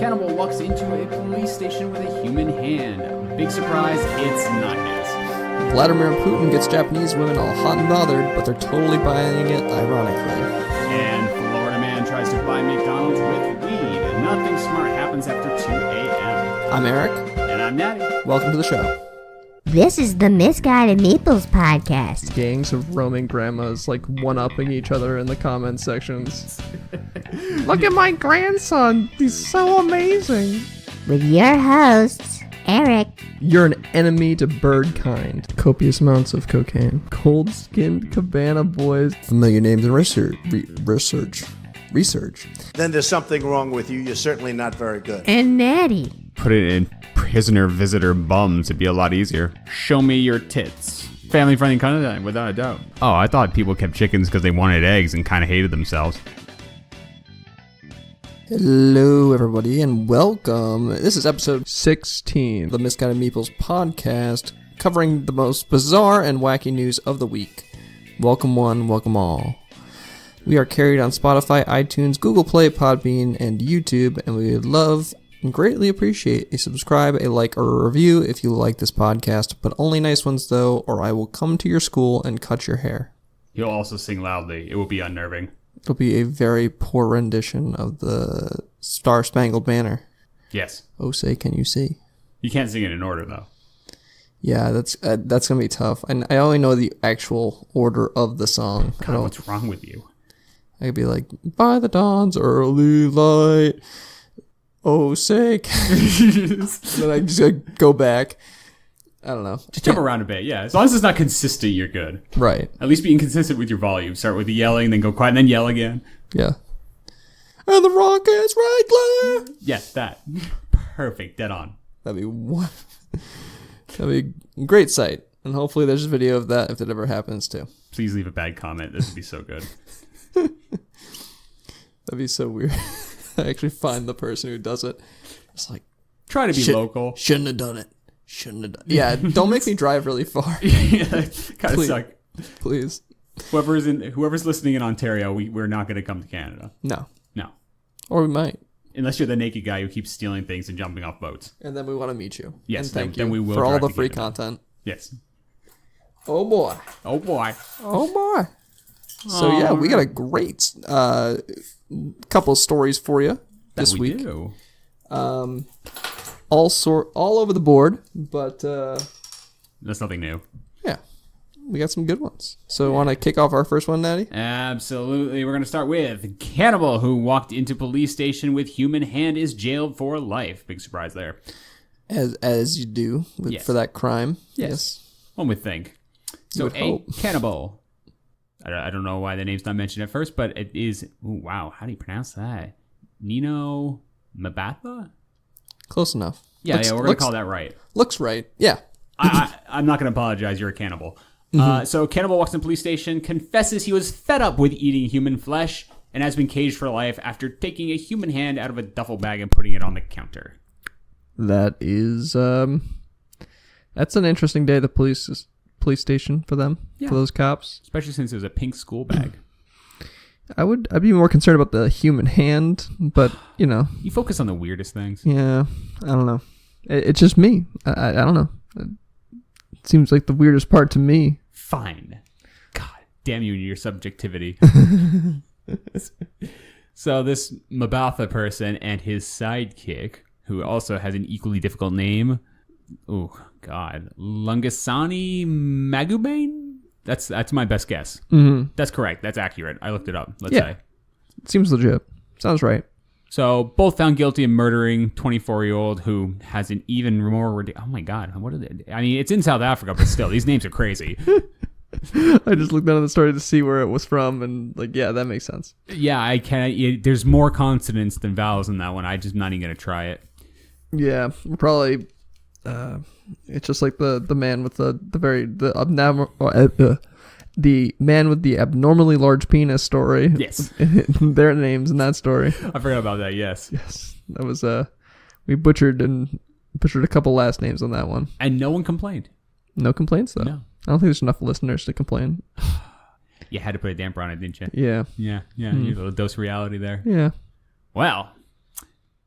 Cannibal walks into a police station with a human hand. Big surprise, it's not his. Vladimir Putin gets Japanese women all hot and bothered, but they're totally buying it ironically. And Florida man tries to buy McDonald's with weed. Nothing smart happens after 2 a.m. I'm Eric. And I'm Natty. Welcome to the show. This is the Misguided Meeples podcast. Gangs of roaming grandmas like one-upping each other in the comment sections. Look at my grandson. He's so amazing. With your hosts, Eric. You're an enemy to bird kind. Copious amounts of cocaine. Cold-skinned cabana boys. Familiar names in research. Then there's something wrong with you. You're certainly not very good. And Natty. Put it in prisoner visitor bums. It'd be a lot easier. Show me your tits. Family-friendly content, without a doubt. Oh, I thought people kept chickens because they wanted eggs and kind of hated themselves. Hello, everybody, and welcome. This is episode 16 of the Misguided Meeples podcast, covering the most bizarre and wacky news of the week. Welcome one, welcome all. We are carried on Spotify, iTunes, Google Play, Podbean, and YouTube, and we would love and greatly appreciate a subscribe, a like, or a review if you like this podcast, but only nice ones, though, or I will come to your school and cut your hair. You'll also sing loudly. It will be unnerving. It'll be a very poor rendition of the Star-Spangled Banner. Yes. Oh, say, can you see? You can't sing it in order, though. Yeah, that's gonna be tough. And I only know the actual order of the song. God, what's wrong with you? I could be like, by the dawn's early light, oh, say, then I just like, go back. I don't know. Just jump around a bit, yeah. As long as it's not consistent, you're good. Right. At least being consistent with your volume. Start with the yelling, then go quiet, and then yell again. Yeah. And the rocket's right there. Yes, that. Perfect. Dead on. That'd be a great sight. And hopefully there's a video of that if it ever happens too. Please leave a bad comment. This would be so good. That'd be so weird. I actually find the person who does it. It's like, try to be local. Shouldn't have done it. Yeah, don't make me drive really far. Yeah, kind of suck. Please. Whoever's listening in Ontario, we're not going to come to Canada. No. Or we might. Unless you're the naked guy who keeps stealing things and jumping off boats. And then we want to meet you. Yes, and thank then you we will for all drive the to free Canada. content. Yes. Oh boy. Oh boy. So yeah, we got a great couple stories for you this week. Do. All over the board, but That's nothing new. yeah, we got some good ones. So want to kick off our first one, Natty? Absolutely. We're going to start with Cannibal, who walked into police station with human hand, is jailed for life. Big surprise there. As you do for that crime. Yes. One would think. So Cannibal. I don't know why the name's not mentioned at first, but it is. Ooh, wow. How do you pronounce that? Nino Mabatha? Close enough. Yeah, we're going to call that right. Looks right. Yeah. I'm not going to apologize. You're a cannibal. So Cannibal walks in police station, confesses he was fed up with eating human flesh, and has been caged for life after taking a human hand out of a duffel bag and putting it on the counter. That is, that's an interesting day at the police station for them, for those cops. Especially since it was a pink school bag. I'd be more concerned about the human hand, but, you know. You focus on the weirdest things. Yeah, I don't know. It's just me. I don't know. It seems like the weirdest part to me. Fine. God damn you and your subjectivity. So this Mabatha person and his sidekick, who also has an equally difficult name. Oh, God. Lungasani Magubane? That's my best guess. Mm-hmm. That's correct. That's accurate. I looked it up, let's say. It seems legit. Sounds right. So both found guilty of murdering 24-year-old who has an even more... Oh, my God. What are they? I mean, it's in South Africa, but still, these names are crazy. I just looked down at the story to see where it was from, and, like, yeah, that makes sense. Yeah, I can't... There's more consonants than vowels in that one. I'm just not even going to try it. Yeah, probably... it's just like the man with the man with the abnormally large penis story. Yes. Their names in that story. I forgot about that, yes. Yes. That was, we butchered a couple last names on that one. And no one complained. No complaints, though. No. I don't think there's enough listeners to complain. You had to put a damper on it, didn't you? Yeah. Yeah. A little dose of reality there. Yeah. Well,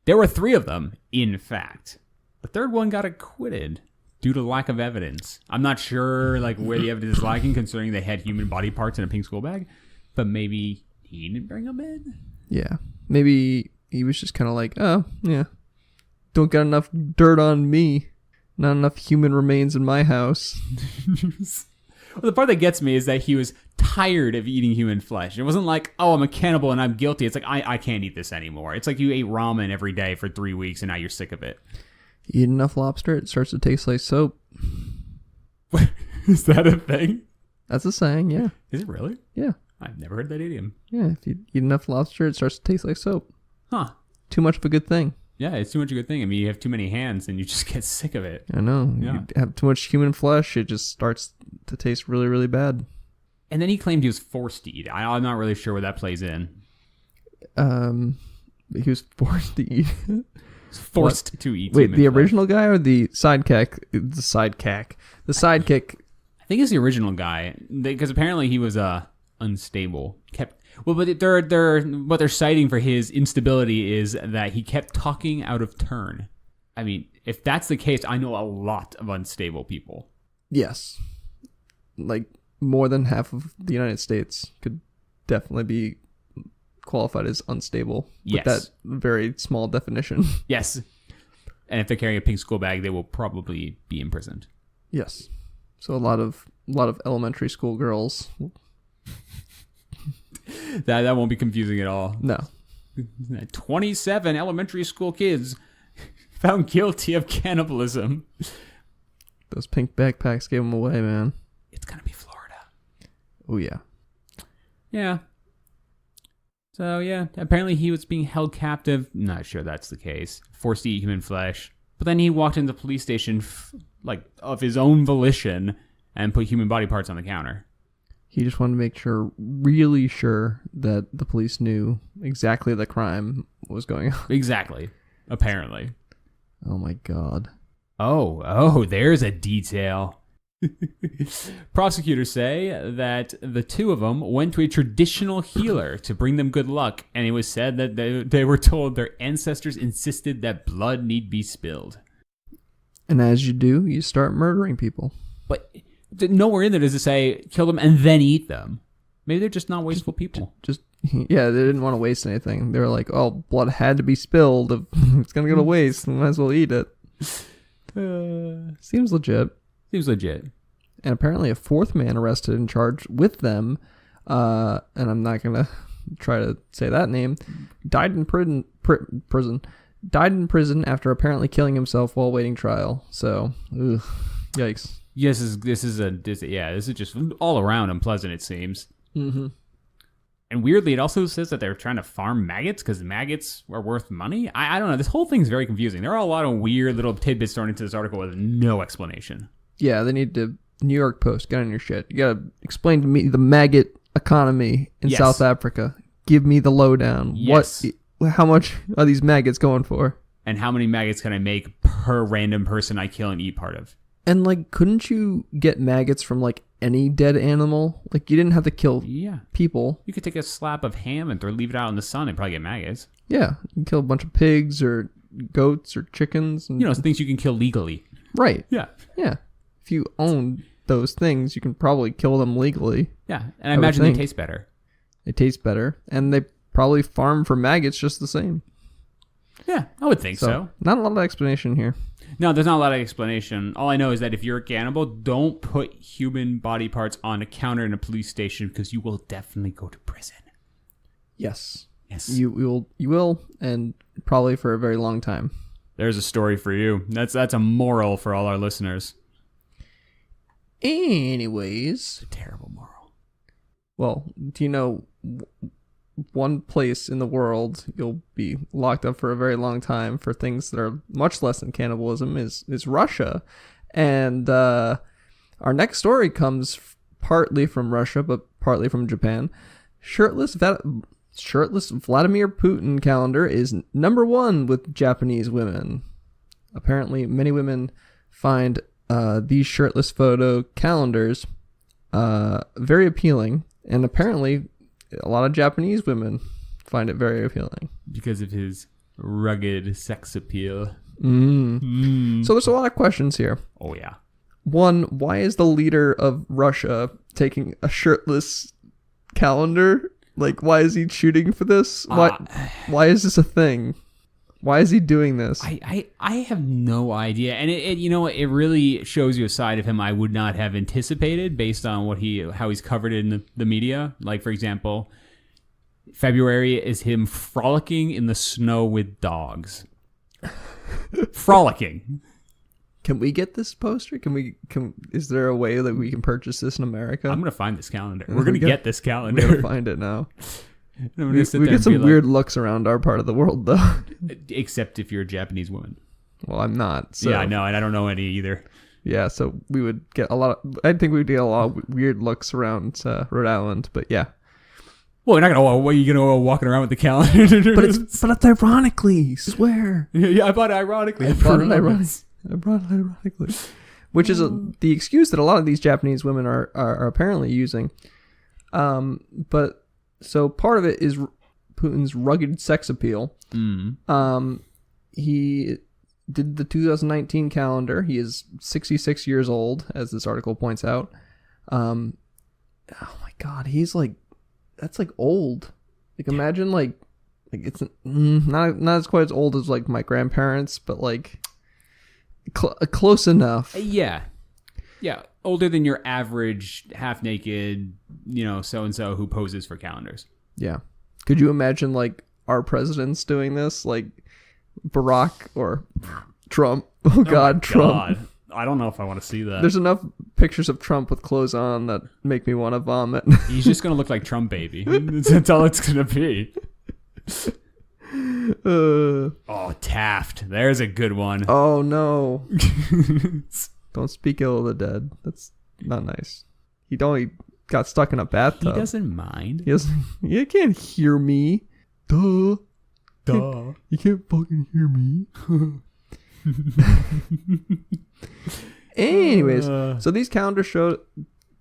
There were 3 of them, in fact. The third one got acquitted due to lack of evidence. I'm not sure where the evidence is lacking, considering they had human body parts in a pink school bag. But maybe he didn't bring them in? Yeah. Maybe he was just kind of like, oh, yeah. Don't got enough dirt on me. Not enough human remains in my house. Well, the part that gets me is that he was tired of eating human flesh. It wasn't like, oh, I'm a cannibal and I'm guilty. It's like, I can't eat this anymore. It's like you ate ramen every day for 3 weeks and now you're sick of it. You eat enough lobster, it starts to taste like soap. Is that a thing? That's a saying, yeah. Is it really? Yeah. I've never heard that idiom. Yeah, if you eat enough lobster, it starts to taste like soap. Huh. Too much of a good thing. Yeah, it's too much of a good thing. I mean, you have too many hands and you just get sick of it. I know. Yeah. You have too much human flesh, it just starts to taste really, really bad. And then he claimed he was forced to eat. I'm not really sure where that plays in. He was forced to eat. Forced to eat. Wait, the original guy or the sidekick? The sidekick. The sidekick. I think it's the original guy because apparently he was unstable. But what they're citing for his instability is that he kept talking out of turn. I mean, if that's the case, I know a lot of unstable people. Yes. More than half of the United States could definitely be qualified as unstable. Yes. With that very small definition. Yes. And if they're carrying a pink school bag, they will probably be imprisoned. Yes. So a lot of elementary school girls. That won't be confusing at all. No. 27 elementary school kids found guilty of cannibalism. Those pink backpacks gave them away, man. It's gonna be Florida. Oh, yeah. Yeah. So, yeah, apparently he was being held captive. Not sure that's the case. Forced to eat human flesh. But then he walked into the police station, of his own volition, and put human body parts on the counter. He just wanted to make sure, really sure, that the police knew exactly the crime was going on. Exactly. Apparently. Oh, my God. Oh, there's a detail. Prosecutors say that the 2 of them went to a traditional healer to bring them good luck, and it was said that they were told their ancestors insisted that blood need be spilled. And as you do, you start murdering people. But nowhere in there does it say kill them and then eat them. Maybe they're just not wasteful people. Yeah, they didn't want to waste anything. They were like, oh, blood had to be spilled. If it's going to go to waste, we might as well eat it. Seems legit. Seems legit. And apparently a 4th man arrested and charged with them, and I'm not going to try to say that name, died in prison after apparently killing himself while waiting trial. So, yikes. Yes, this is just all around unpleasant, it seems. Mm-hmm. And weirdly, it also says that they're trying to farm maggots because maggots are worth money. I don't know. This whole thing's very confusing. There are a lot of weird little tidbits thrown into this article with no explanation. Yeah, they need to... New York Post, get on your shit. You gotta explain to me the maggot economy in South Africa. Give me the lowdown. Yes. How much are these maggots going for? And how many maggots can I make per random person I kill and eat part of? And couldn't you get maggots from any dead animal? You didn't have to kill people. You could take a slab of ham and leave it out in the sun and probably get maggots. Yeah, you can kill a bunch of pigs or goats or chickens. And, things you can kill legally. Right. Yeah. Yeah. If you own those things, you can probably kill them legally. Yeah, and I imagine they taste better. They taste better, and they probably farm for maggots just the same. Yeah, I would think so. Not a lot of explanation here. No, there's not a lot of explanation. All I know is that if you're a cannibal, don't put human body parts on a counter in a police station because you will definitely go to prison. Yes. Yes. You will, and probably for a very long time. There's a story for you. That's a moral for all our listeners. Anyways. It's a terrible moral. Well, do you know one place in the world you'll be locked up for a very long time for things that are much less than cannibalism is Russia. And our next story comes partly from Russia, but partly from Japan. Shirtless Vladimir Putin calendar is number 1 with Japanese women. Apparently, many women find these shirtless photo calendars very appealing, and apparently a lot of Japanese women find it very appealing because of his Rugged sex appeal. So there's a lot of questions here. Oh, yeah. One, why is the leader of Russia taking a shirtless calendar? Like, why is he shooting for this? Why is this a thing? Why is he doing this? I have no idea. And it really shows you a side of him I would not have anticipated based on how he's covered it in the media. Like, for example, February is him frolicking in the snow with dogs. Frolicking. Can we get this poster? Is there a way that we can purchase this in America? I'm going to find this calendar. We're going to get this calendar. We're going to find it now. We we get some weird looks around our part of the world, though. Except if you're a Japanese woman. Well, I'm not. So. Yeah, I know, and I don't know any either. Yeah, so we would get I think we'd get a lot of weird looks around Rhode Island, but yeah. Well, you're not going to, what are you going to walking around with the calendar? But it's ironically, swear. Yeah, I bought it ironically. I brought it ironically. Which is the excuse that a lot of these Japanese women are apparently using. But so part of it is Putin's rugged sex appeal. He did the 2019 calendar. He is 66 years old, as this article points out. Oh my God, he's like, that's like old. Like imagine like it's not as quite as old as like my grandparents, but like close enough. Yeah, older than your average half naked, so and so who poses for calendars. Yeah, could you imagine like our presidents doing this, like Barack or Trump? Oh God, Trump. God. I don't know if I want to see that. There's enough pictures of Trump with clothes on that make me want to vomit. He's just going to look like Trump baby. That's all it's going to be. Oh, Taft. There's a good one. Oh, no. Don't speak ill of the dead. That's not nice. He got stuck in a bathtub. He doesn't mind. You can't hear me. Duh. You can't fucking hear me. Anyways, so these calendar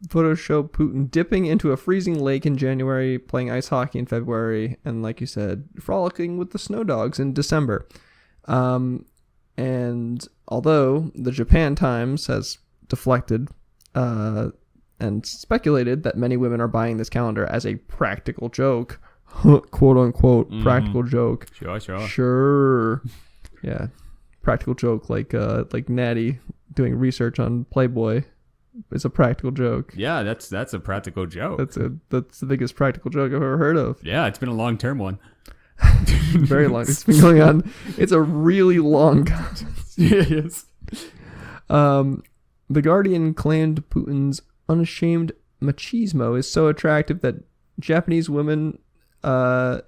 photos show Putin dipping into a freezing lake in January, playing ice hockey in February, and like you said, frolicking with the snow dogs in December. And although the Japan Times has deflected and speculated that many women are buying this calendar as a practical joke, quote unquote, practical joke. Sure. Yeah. Practical joke like Natty doing research on Playboy is a practical joke. Yeah, that's a practical joke. That's the biggest practical joke I've ever heard of. Yeah, it's been a long-term one. Very long. It's been going on. It's a really long contest. Yes. The Guardian claimed Putin's unashamed machismo is so attractive that Japanese women are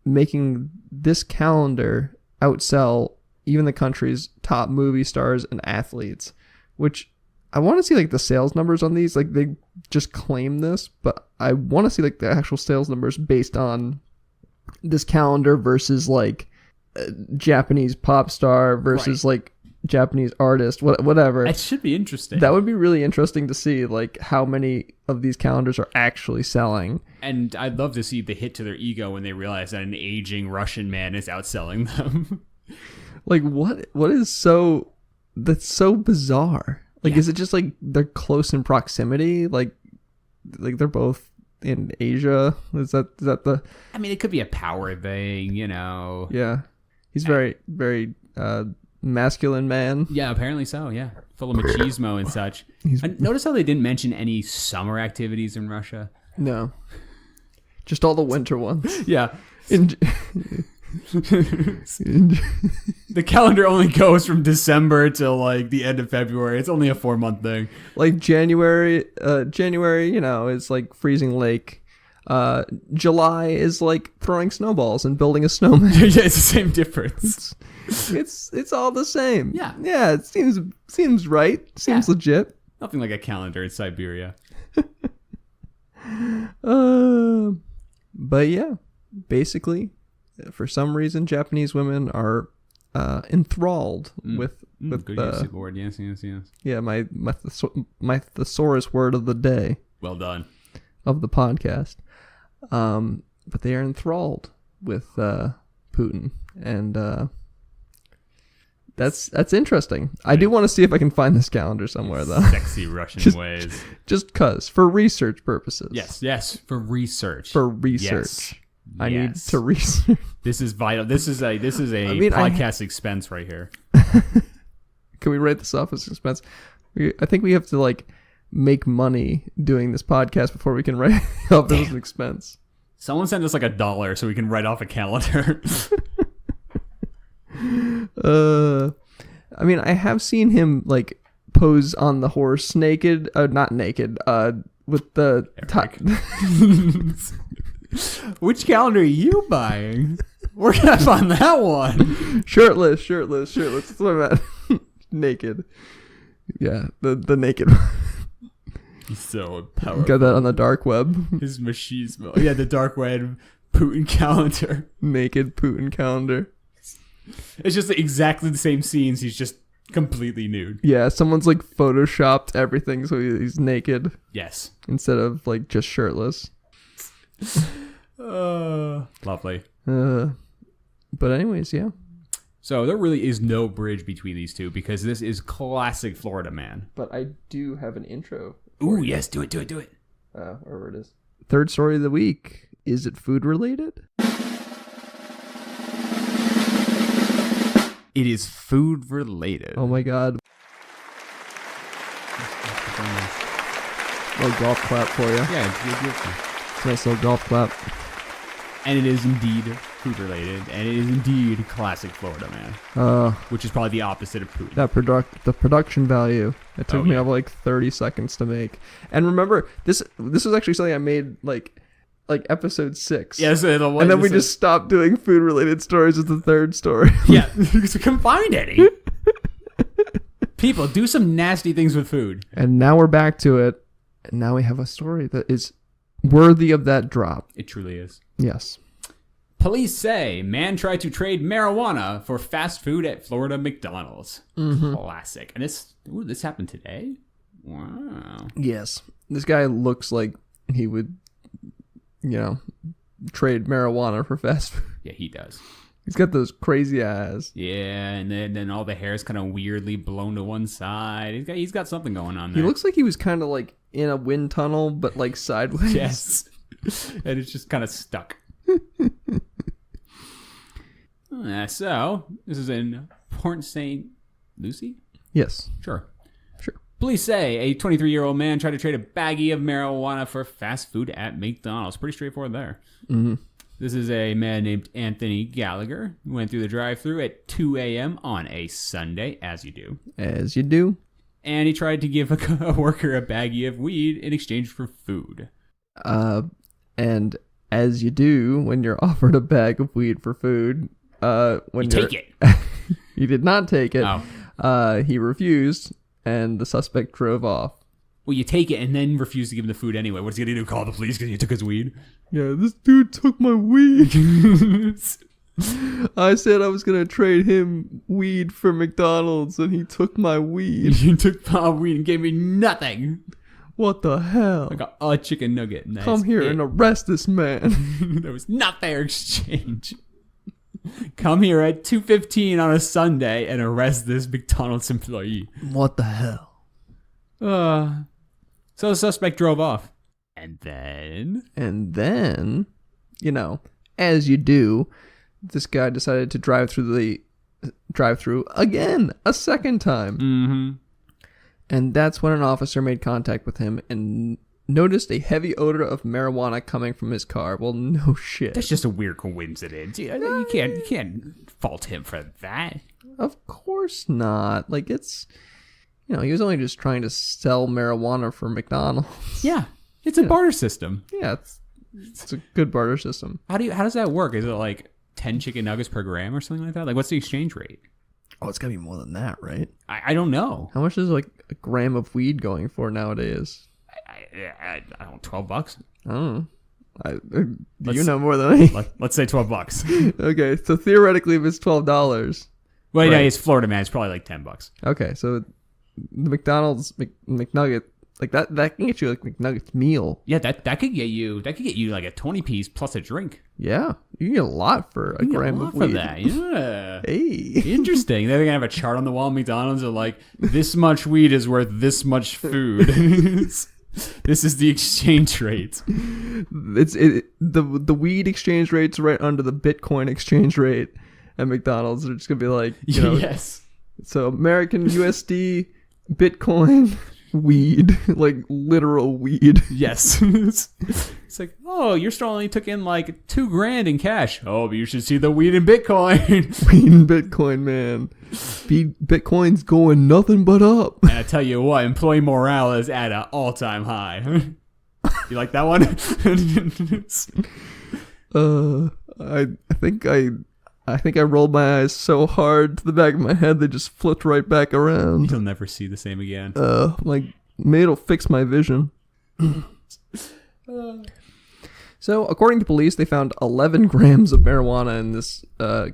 making this calendar outsell even the country's top movie stars and athletes, which I want to see like the sales numbers on these. Like they just claim this, but I want to see like the actual sales numbers based on this calendar versus like Japanese pop star versus like Japanese artist, whatever. It should be interesting. That would be really interesting to see like how many of these calendars are actually selling. And I'd love to see the hit to their ego when they realize that an aging Russian man is outselling them. Like what is that's so bizarre? Like is it just like they're close in proximity? Like they're both in Asia? Is that the I mean, it could be a power thing, Yeah. He's very, very masculine man. Yeah, apparently so, yeah. Full of machismo and such. Notice how they didn't mention any summer activities in Russia? No. Just all the winter ones. Yeah. The calendar only goes from December to like the end of February. It's only a 4-month thing. Like January, is like freezing lake. July is like throwing snowballs and building a snowman. Yeah, it's the same difference. It's all the same. Yeah. Yeah, it seems right. Seems legit. Nothing like a calendar in Siberia. But yeah, basically, for some reason, Japanese women are enthralled with good use of word. Yes. Yeah, my thesaurus word of the day. Well done. Of the podcast. but they are enthralled with Putin, and that's interesting. I do want to see if I can find this calendar somewhere, though. Sexy Russian ways. Just cause, for research purposes. Yes, for research. Yes. I need Yes. to research. This is vital. This is a podcast expense right here. Can we write this off as expense? I think we have to like make money doing this podcast before we can write it off as an expense. Someone send us like $1 so we can write off a calendar. I mean, I have seen him like pose on the horse naked, not naked, with the Which calendar are you buying? Where can I find that one? shirtless. That's what I meant. Naked. Yeah, the naked one. He's so powerful. Got that on the dark web. His machismo. Yeah, the dark web Putin calendar. Naked Putin calendar. It's just exactly the same scenes. He's just completely nude. Yeah, someone's like photoshopped everything so he's naked Yes. instead of like just shirtless. Lovely. But anyways, yeah. So there really is no bridge between these two because this is classic Florida man. But I do have an intro. Ooh, yes, do it. Wherever it is. Third story of the week. Is it food related? It is food related. Oh my god. Little golf clap for you. Yeah, it's good. It's a nice little golf clap. And it is indeed food related, and it is indeed classic Florida man, which is probably the opposite of Putin. The production value. It took me yeah. about like 30 seconds to make. And remember, this was actually something I made like episode 6. Yes, and then we just stopped doing food related stories as the third story. Yeah, because we couldn't find any. People do some nasty things with food. And now we're back to it. And now we have a story that is worthy of that drop. It truly is. Yes. Police say man tried to trade marijuana for fast food at Florida McDonald's. Mm-hmm. Classic. And this happened today? Wow. Yes. This guy looks like he would, trade marijuana for fast food. Yeah, he does. He's got those crazy eyes. Yeah, and then all the hair is kind of weirdly blown to one side. He's got something going on there. He looks like he was kind of like in a wind tunnel, but like sideways. Yes. And it's just kind of stuck. So, this is in Port St. Lucie? Yes. Sure. Police say a 23-year-old man tried to trade a baggie of marijuana for fast food at McDonald's. Pretty straightforward there. Mm-hmm. This is a man named Anthony Gallagher who went through the drive-thru at 2 a.m. on a Sunday, as you do. As you do. And he tried to give a worker a baggie of weed in exchange for food. And as you do when you're offered a bag of weed for food, when take it. He did not take it. Oh. He refused, and the suspect drove off. Well, you take it and then refuse to give him the food anyway. What's he going to do? Call the police because you took his weed? Yeah, this dude took my weed. I said I was going to trade him weed for McDonald's, and he took my weed. You took my weed and gave me nothing. What the hell? I got a chicken nugget. And Come here and arrest this man. There was not fair exchange. Come here at 2:15 on a Sunday and arrest this McDonald's employee. What the hell? So the suspect drove off. And then, as you do, this guy decided to drive through the drive-thru again, a second time. Mm-hmm. And that's when an officer made contact with him and noticed a heavy odor of marijuana coming from his car. Well, no shit. That's just a weird coincidence. You can't fault him for that. Of course not. Like, it's, he was only just trying to sell marijuana for McDonald's. Yeah. It's a barter system. Yeah, it's a good barter system. How does that work? Is it like 10 chicken nuggets per gram or something like that? Like, what's the exchange rate? Oh, it's gotta be more than that, right? I don't know. How much is like a gram of weed going for nowadays? I don't know, $12? I don't know. You know more than me. Let's say $12. Okay, so theoretically, if it's $12, well, right. yeah, it's Florida, man. It's probably like $10. Okay, so the McDonald's McNugget Like that can get you like McNuggets meal. Yeah, that could get you like a 20-piece plus a drink. Yeah, you get a lot for a gram of weed. For that, yeah. Hey, Interesting. They're gonna have a chart on the wall at McDonald's of like, this much weed is worth this much food. This is the exchange rate. The weed exchange rate's right under the Bitcoin exchange rate at McDonald's. They're just gonna be like, yes. So American USD, Bitcoin, weed, like literal weed. Yes. It's like, oh, your store only took in like $2,000 in cash. Oh, but you should see the weed in Bitcoin. Weed and Bitcoin, man. Bitcoin's going nothing but up. And I tell you what, employee morale is at an all-time high. You like that one? I think I rolled my eyes so hard to the back of my head they just flipped right back around. You'll never see the same again. Like maybe it'll fix my vision. So, according to police, they found 11 grams of marijuana in this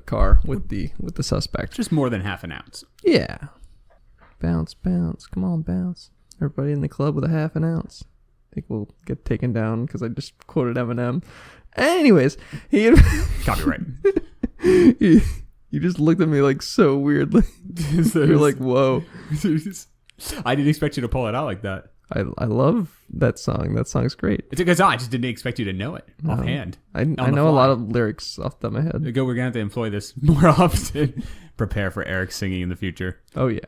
car with the suspect. Just more than half an ounce. Yeah. Bounce, bounce. Come on, bounce. Everybody in the club with a half an ounce. I think we'll get taken down because I just quoted Eminem. Anyways, Copyright. You just looked at me like so weirdly. You're like, whoa. I didn't expect you to pull it out like that. I love that song. That song's great. It's a good song. I just didn't expect you to know it offhand. I know a lot of lyrics off the top of my head. We're going to have to employ this more often. Prepare for Eric singing in the future. Oh, yeah.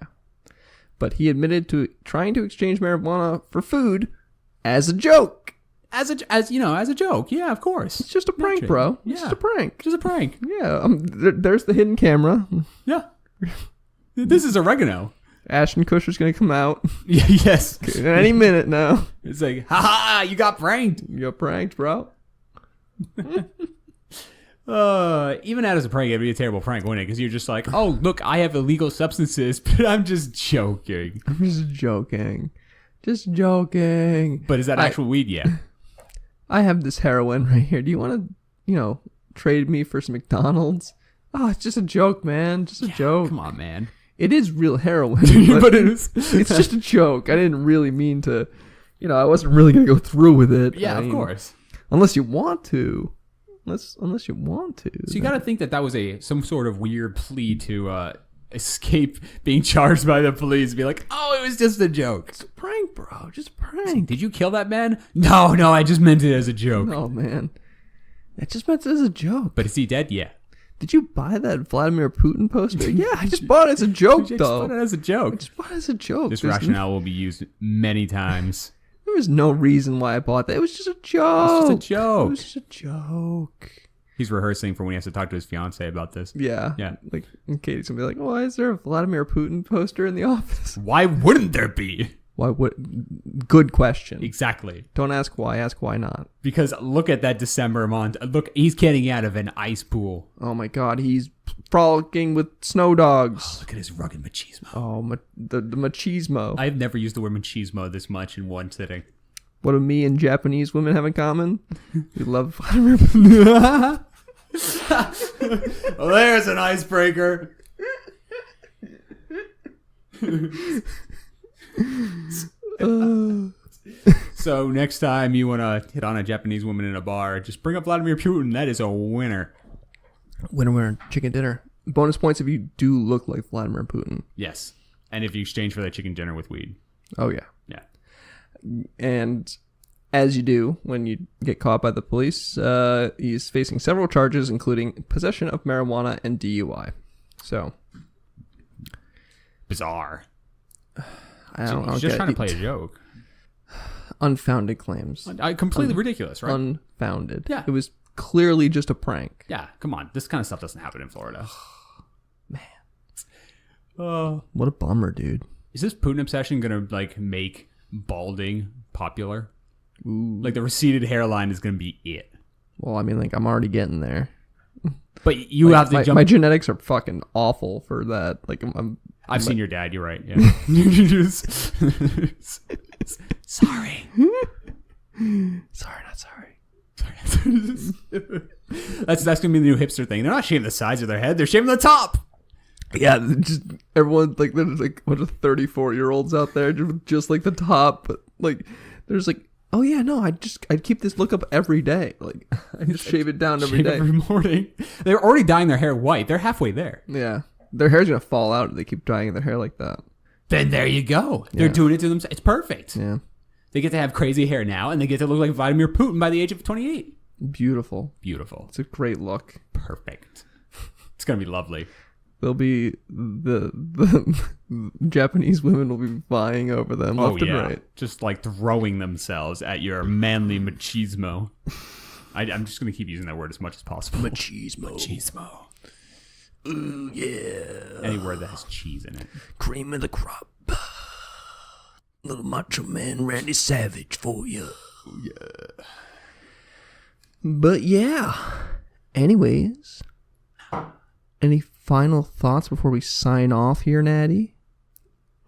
But he admitted to trying to exchange marijuana for food as a joke. As a joke. Yeah, of course. It's just a prank, bro. It's just a prank. Just a prank. Yeah. There's the hidden camera. Yeah. This is oregano. Ashton Kutcher's going to come out. Yes. In any minute now. It's like, ha, you got pranked. You got pranked, bro. Even that as a prank, it'd be a terrible prank, wouldn't it? Because you're just like, oh, look, I have illegal substances, but I'm just joking. I'm just joking. Just joking. But is that actual weed? Yeah. I have this heroin right here. Do you want to, trade me for some McDonald's? Oh, it's just a joke, man. Just a joke. Come on, man. It is real heroin, but it is. It's just a joke. I didn't really mean to, I wasn't really going to go through with it. Yeah, of course. Unless you want to. Unless you want to. So you got to think that was some sort of weird plea to escape being charged by the police. Be like, oh, it was just a joke. It's a prank, bro. Just a prank. Did you kill that man? No, I just meant it as a joke. Oh, man. I just meant it as a joke. But is he dead? Yeah. Did you buy that Vladimir Putin poster? Yeah, I just bought it as a joke, though. I just bought it as a joke. I just bought it as a joke. This rationale will be used many times. There was no reason why I bought that. It was just a joke. It was just a joke. It was just a joke. He's rehearsing for when he has to talk to his fiance about this. Yeah. Yeah. Like, Katie's going to be like, why is there a Vladimir Putin poster in the office? Why wouldn't there be? Why would? Good question. Exactly. Don't ask why. Ask why not. Because look at that December month. Look, he's getting out of an ice pool. Oh my God, he's frolicking with snow dogs. Oh, look at his rugged machismo. Oh, the machismo. I've never used the word machismo this much in one sitting. What do me and Japanese women have in common? We love Vladimir Putin. Well, there's an icebreaker. So next time you want to hit on a Japanese woman in a bar, just bring up Vladimir Putin. That is a winner. Winner, chicken dinner. Bonus points if you do look like Vladimir Putin. Yes. And if you exchange for that chicken dinner with weed. Oh, yeah. Yeah. And as you do when you get caught by the police, he's facing several charges, including possession of marijuana and DUI. So. Bizarre. I don't know. He's just trying to play a joke. Unfounded claims. Completely ridiculous, right? Unfounded. Yeah. It was clearly just a prank. Yeah, come on. This kind of stuff doesn't happen in Florida. Man. What a bummer, dude. Is this Putin obsession going to, make balding popular? Ooh. The receded hairline is going to be it. Well, I mean, I'm already getting there. But you have to jump... My genetics are fucking awful for that. I've seen your dad. You're right. Yeah. Sorry. Sorry, not sorry. That's gonna be the new hipster thing. They're not shaving the sides of their head. They're shaving the top. Yeah, just everyone there's a bunch of 34-year-olds out there just the top. But Like, there's like, oh yeah, no, I'd keep this look up every day. Like, I just shave it down every day. Every morning. They're already dyeing their hair white. They're halfway there. Yeah. Their hair's going to fall out if they keep dyeing their hair like that. Then there you go. They're doing it to themselves. It's perfect. Yeah. They get to have crazy hair now, and they get to look like Vladimir Putin by the age of 28. Beautiful. Beautiful. It's a great look. Perfect. It's going to be lovely. They'll be the Japanese women will be vying over them left and right. Just like throwing themselves at your manly machismo. I'm just going to keep using that word as much as possible. Machismo. Ooh, yeah. Any word that has cheese in it. Cream of the crop. Little macho man Randy Savage for you. Ooh, yeah. But yeah. Anyways. Any final thoughts before we sign off here, Natty?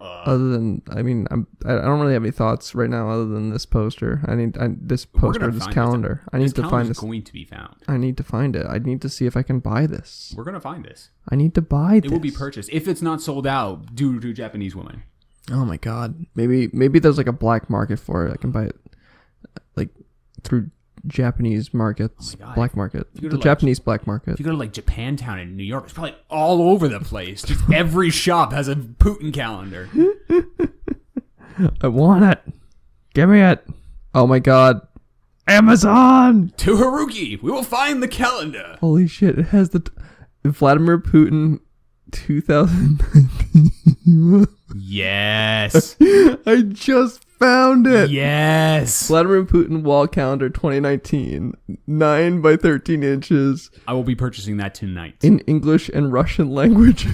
Other than, I don't really have any thoughts right now other than this poster. This calendar. I need to find this. Going to be found. I need to find it. I need to see if I can buy this. We're going to find this. I need to buy this. It will be purchased if it's not sold out due to Japanese women. Oh my god. Maybe there's like a black market for it. I can buy it like through Japanese markets, black market, the Japanese black market. If you go to like Japantown in New York, it's probably all over the place. Just every shop has a Putin calendar. I want it. Give me it. Oh my god. Amazon! To Haruki, we will find the calendar. Holy shit, it has the Vladimir Putin 2019. Yes. I just found it. Yes. Vladimir Putin wall calendar 2019, 9 by 13 inches. I will be purchasing that tonight. In English and Russian language.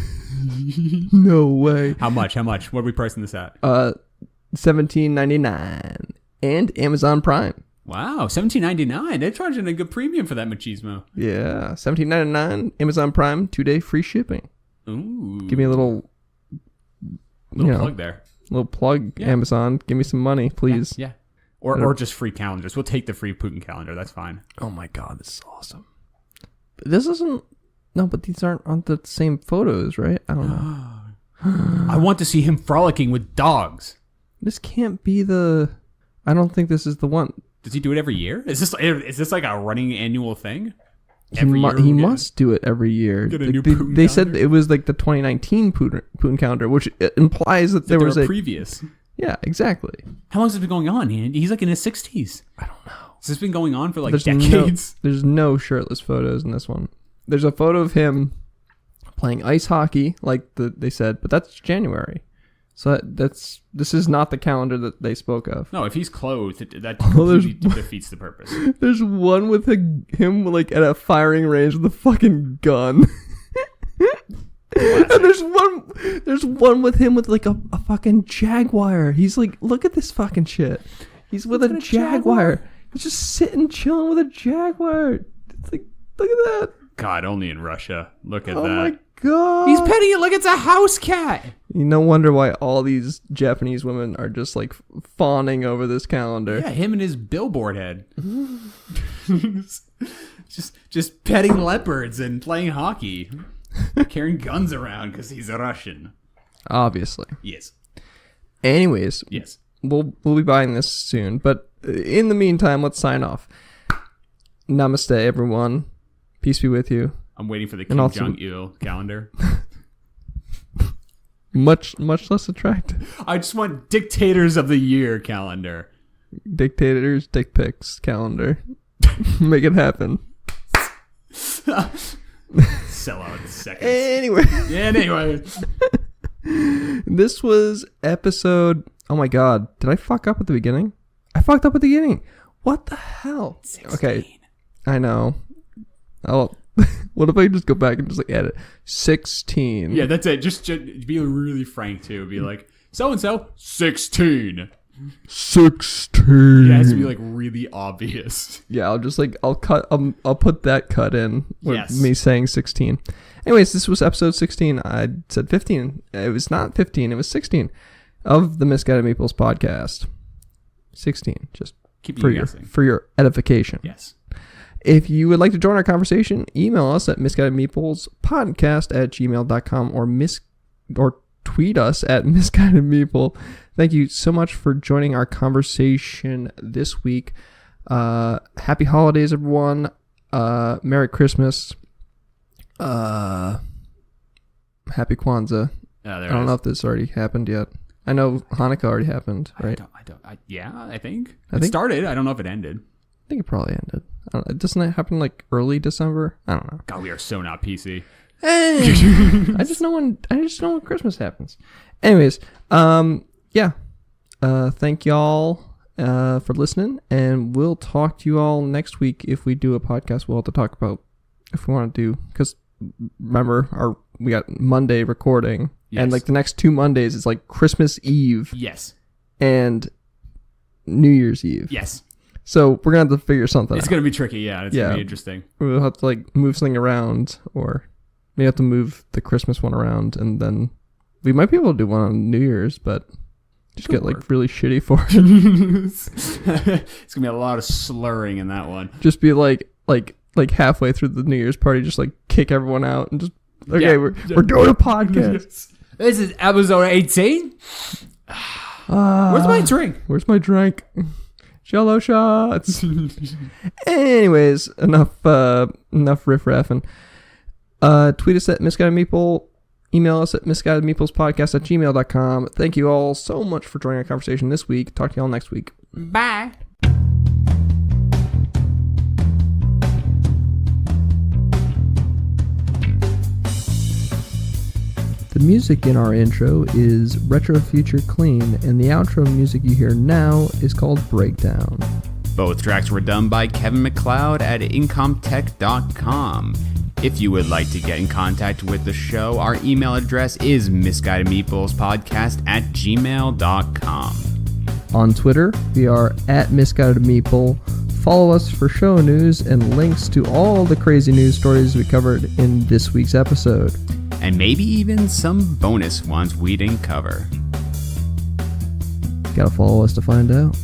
No way. How much? What are we pricing this at? $17.99 and Amazon Prime. Wow, $17.99. They're charging a good premium for that machismo. Yeah, $17.99 Amazon Prime, 2-day free shipping. Ooh. Give me a little plug there. Little plug, yeah. Amazon. Give me some money, please. Yeah. Or just free calendars. We'll take the free Putin calendar. That's fine. Oh my god, this is awesome. But this isn't... No, but these aren't on the same photos, right? I don't know. I want to see him frolicking with dogs. This can't be the... I don't think this is the one. Does he do it every year? Is this like a running annual thing? He must do it every year. They said it was like the 2019 Putin calendar, which implies that there was a previous. Yeah, exactly. How long has it been going on? He's like in his 60s. I don't know. Has this been going on for like decades? There's no shirtless photos in this one. There's a photo of him playing ice hockey, like they said, but that's January. So this is not the calendar that they spoke of. No, if he's clothed, that completely defeats the purpose. There's one with him like at a firing range with a fucking gun. And there's one with him with like a fucking jaguar. He's like, look at this fucking shit. He's with a jaguar. He's just sitting chilling with a jaguar. It's like, look at that. God, only in Russia. Look at that. Oh my god. He's petting it like it's a house cat. No wonder why all these Japanese women are just like fawning over this calendar. Yeah, him and his billboard head. just petting leopards and playing hockey. Carrying guns around because he's a Russian. Obviously. Yes. Anyways. Yes. We'll be buying this soon. But in the meantime, let's sign off. Namaste, everyone. Peace be with you. I'm waiting for the Kim Jong-il calendar. Much less attractive. I just want Dictators of the Year calendar. Dictators, dick pics calendar. Make it happen. Sell out in seconds. Anyway. This was episode... Oh my god. Did I fuck up at the beginning? I fucked up at the beginning. What the hell? 16. Okay. I know. Oh, what if I just go back and just like edit 16? Yeah, that's it. Just be really frank too. Be like, so and so 16. 16. Yeah, it has to be like really obvious. Yeah, I'll just like I'll put that cut in with yes. me saying 16. Anyways, this was episode 16. I said 15. It was not 15. It was 16 of the Misguided Meeples podcast. 16. Just keep for your edification. Yes. If you would like to join our conversation, email us at misguidedmeeplespodcast@gmail.com or tweet us at misguidedmeeple. Thank you so much for joining our conversation this week. Happy holidays, everyone. Merry Christmas. Happy Kwanzaa. I don't know if this already happened yet. I know Hanukkah already happened, right? I think. It started. I don't know if it ended. I think it probably ended. Doesn't that happen like early December? I don't know. God, we are so not PC. Hey, I just know when Christmas happens. Anyways, yeah. Thank y'all for listening, and we'll talk to you all next week. If we do a podcast, we'll have to talk about if we want to do, because remember we got Monday recording, and like the next 2 Mondays is like Christmas Eve, and New Year's Eve, So we're gonna have to figure something. It's out. gonna be tricky, It's gonna be interesting. We'll have to like move something around, or we have to move the Christmas one around, and then we might be able to do one on New Year's, but just get like really shitty for it. It's gonna be a lot of slurring in that one. Just be like halfway through the New Year's party, just like kick everyone out and just we're doing a podcast. This is episode 18. Where's my drink? Where's my drink? Jello shots. Anyways, enough riff-raffing. Tweet us at Misguided Meeple. Email us at misguidedmeeplespodcast@gmail.com. Thank you all so much for joining our conversation this week. Talk to you all next week. Bye. The music in our intro is Retro Future Clean, and the outro music you hear now is called Breakdown. Both tracks were done by Kevin MacLeod at incomtech.com. If you would like to get in contact with the show, our email address is misguidedmeeplespodcast@gmail.com. On Twitter, we are at misguidedmeeple. Follow us for show news and links to all the crazy news stories we covered in this week's episode. And maybe even some bonus ones we didn't cover. Gotta follow us to find out.